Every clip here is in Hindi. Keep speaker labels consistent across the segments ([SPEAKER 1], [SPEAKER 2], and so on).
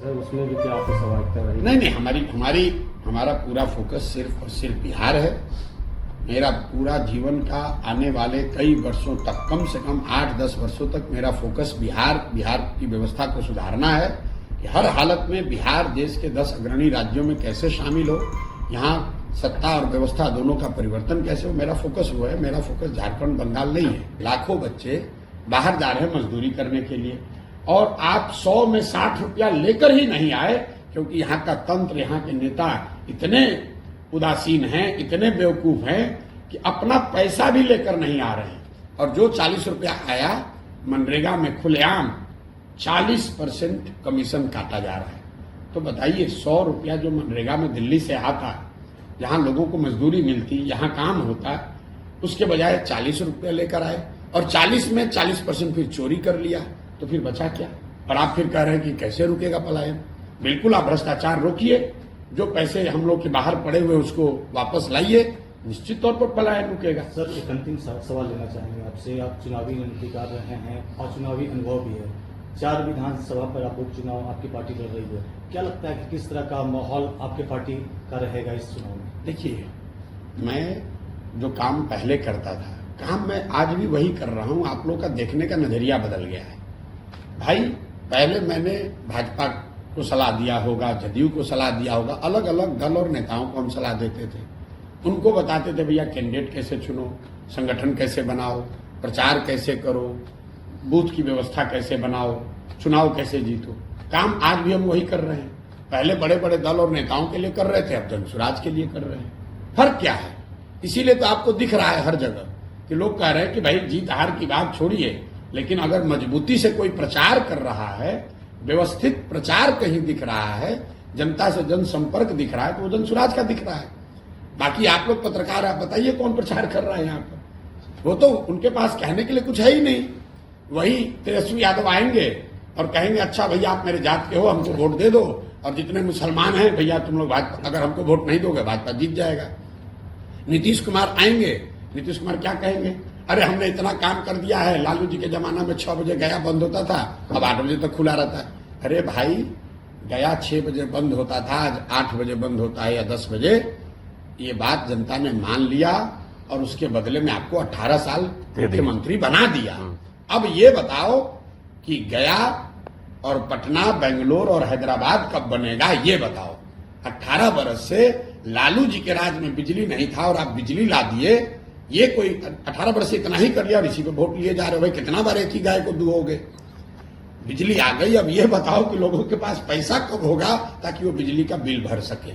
[SPEAKER 1] सर उसमें भी क्या आपको सहभागिता रही?
[SPEAKER 2] नहीं, हमारा पूरा फोकस सिर्फ और सिर्फ बिहार है। मेरा पूरा जीवन का आने वाले कई वर्षों तक, कम से कम 8-10 वर्षों तक मेरा फोकस बिहार की व्यवस्था को सुधारना है कि हर हालत में बिहार देश के 10 अग्रणी राज्यों में कैसे शामिल हो, यहाँ सत्ता और व्यवस्था दोनों का परिवर्तन कैसे हो। मेरा फोकस वो है। मेरा फोकस झारखंड बंगाल नहीं है। लाखों बच्चे बाहर जा रहे हैं मजदूरी करने के लिए, और आप 100 में 60 रुपया लेकर ही नहीं आए, क्योंकि यहाँ का तंत्र, यहाँ के नेता इतने उदासीन हैं, इतने बेवकूफ हैं कि अपना पैसा भी लेकर नहीं आ रहे हैं। और जो 40 रुपया आया, मनरेगा में खुलेआम 40% कमीशन काटा जा रहा है। तो बताइए, 100 रुपया जो मनरेगा में दिल्ली से आता, जहां लोगों को मजदूरी मिलती, यहां काम होता, उसके बजाय 40 रुपया लेकर आए, और 40 में 40% फिर चोरी कर लिया। तो फिर बचा क्या? और आप फिर कह रहे हैं कि कैसे रुकेगा पलायन। बिल्कुल, आप भ्रष्टाचार रोकिए, जो पैसे हम लोग के बाहर पड़े हुए उसको वापस लाइए, निश्चित तौर पर पलायन रुकेगा।
[SPEAKER 1] सर एक अंतिम सवाल लेना चाहेंगे आपसे। आप चुनावी रणनीति कर रहे हैं और चुनावी अनुभव भी है। 4 विधानसभा पर आप उपचुनाव आपकी पार्टी लड़ रही है। क्या लगता है कि किस तरह का माहौल आपके पार्टी का रहेगा इस चुनाव में?
[SPEAKER 2] देखिए, मैं जो काम पहले करता था, काम मैं आज भी वही कर रहा हूं। आप लोग का देखने का नजरिया बदल गया है भाई। पहले मैंने भाजपा को सलाह दिया होगा, जदयू को सलाह दिया होगा, अलग अलग दल और नेताओं को हम सलाह देते थे। उनको बताते थे भैया कैंडिडेट कैसे चुनो, संगठन कैसे बनाओ, प्रचार कैसे करो, बूथ की व्यवस्था कैसे बनाओ, चुनाव कैसे जीतो। काम आज भी हम वही कर रहे हैं। पहले बड़े बड़े दल और नेताओं के लिए कर रहे थे, अब जनसुराज के लिए कर रहे हैं। फर्क क्या है? इसीलिए तो आपको दिख रहा है हर जगह कि लोग कह रहे हैं कि भाई जीत हार की बात छोड़िए, लेकिन अगर मजबूती से कोई प्रचार कर रहा है, व्यवस्थित प्रचार कहीं दिख रहा है, जनता से जनसंपर्क दिख रहा है, तो वो जनसुराज का दिख रहा है। बाकी आप लोग पत्रकार, आप बताइए कौन प्रचार कर रहा है यहाँ पर? वो तो उनके पास कहने के लिए कुछ है ही नहीं। वही तेजस्वी यादव आएंगे और कहेंगे अच्छा भैया आप मेरे जात के हो, हमको वोट दे दो, और जितने मुसलमान हैं भैया तुम लोग भाजपा, अगर हमको वोट नहीं दोगे भाजपा जीत जाएगा। नीतीश कुमार आएंगे, नीतीश कुमार क्या कहेंगे? अरे हमने इतना काम कर दिया है, लालू जी के जमाना में 6 बजे गया बंद होता था, अब 8 बजे तक खुला रहता है। अरे भाई, गया 6 बजे बंद होता था, आज 8 बजे बंद होता है या 10 बजे। ये बात जनता ने मान लिया और उसके बदले में आपको 18 साल मुख्यमंत्री बना दिया। अब ये बताओ कि गया और पटना, बेंगलोर और हैदराबाद कब बनेगा, ये बताओ। 18 बरस से लालू जी के राज में बिजली नहीं था और आप बिजली ला दिए। ये कोई 18 बरस से इतना ही कर लिया और इसी पे वोट लिए जा रहे हो। भाई कितना बार एक ही गाय को दुहोगे? बिजली आ गई, अब ये बताओ कि लोगों के पास पैसा कब होगा ताकि वो बिजली का बिल भर सके।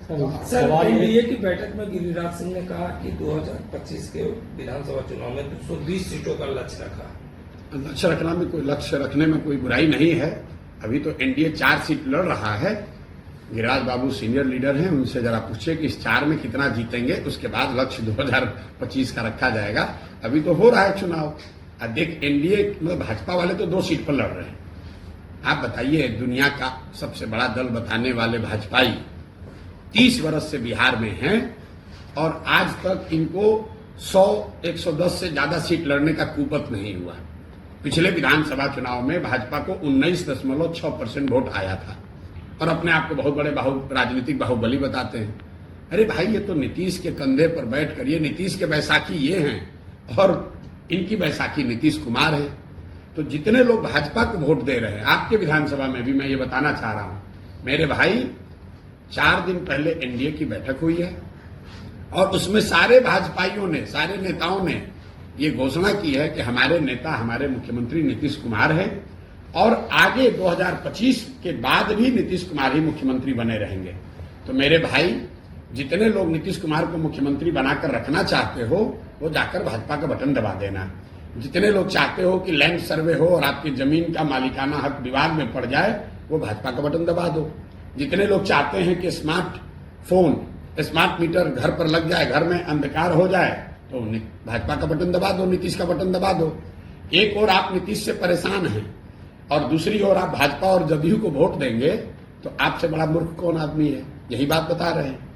[SPEAKER 3] सर, एनडीए की बैठक में गिरिराज सिंह ने कहा कि 2025 के विधानसभा चुनाव में 220 सीटों का लक्ष्य रखा।
[SPEAKER 2] लक्ष्य रखना में कोई, लक्ष्य रखने में कोई बुराई नहीं है। अभी तो एनडीए 4 सीट लड़ रहा है। गिरिराज बाबू सीनियर लीडर हैं, उनसे जरा पूछे कि इस 4 में कितना जीतेंगे, उसके बाद लक्ष्य 2025 का रखा जाएगा। अभी तो हो रहा है चुनाव। अब देख, एनडीए मतलब भाजपा वाले तो 2 सीट पर लड़ रहे हैं। आप बताइए, दुनिया का सबसे बड़ा दल बताने वाले भाजपाई 30 वर्ष से बिहार में हैं और आज तक इनको 100-110 से ज्यादा सीट लड़ने का कुपत नहीं हुआ। पिछले विधानसभा चुनाव में भाजपा को 19.6% वोट आया था और अपने आप को बहुत बड़े राजनीतिक बाहुबली बताते हैं। अरे भाई, ये तो नीतीश के कंधे पर बैठ कर, ये नीतीश के बैसाखी ये हैं और इनकी बैसाखी नीतीश कुमार है। तो जितने लोग भाजपा को वोट दे रहे हैं, आपके विधानसभा में भी मैं ये बताना चाह रहा हूं मेरे भाई, 4 दिन पहले एनडीए की बैठक हुई है और उसमें सारे भाजपाइयों ने, सारे नेताओं ने ये घोषणा की है कि हमारे नेता, हमारे मुख्यमंत्री नीतीश कुमार है और आगे 2025 के बाद भी नीतीश कुमार ही मुख्यमंत्री बने रहेंगे। तो मेरे भाई, जितने लोग नीतीश कुमार को मुख्यमंत्री बनाकर रखना चाहते हो, वो जाकर भाजपा का बटन दबा देना। जितने लोग चाहते हो कि लैंड सर्वे हो और आपकी जमीन का मालिकाना हक विवाद में पड़ जाए, वो भाजपा का बटन दबा दो। जितने लोग चाहते हैं कि स्मार्ट फोन, स्मार्ट मीटर घर पर लग जाए, घर में अंधकार हो जाए, तो भाजपा का बटन दबा दो, नीतीश का बटन दबा दो। एक और आप नीतीश से परेशान हैं और दूसरी ओर आप भाजपा और जदयू को वोट देंगे, तो आपसे बड़ा मूर्ख कौन आदमी है? यही बात बता रहे हैं।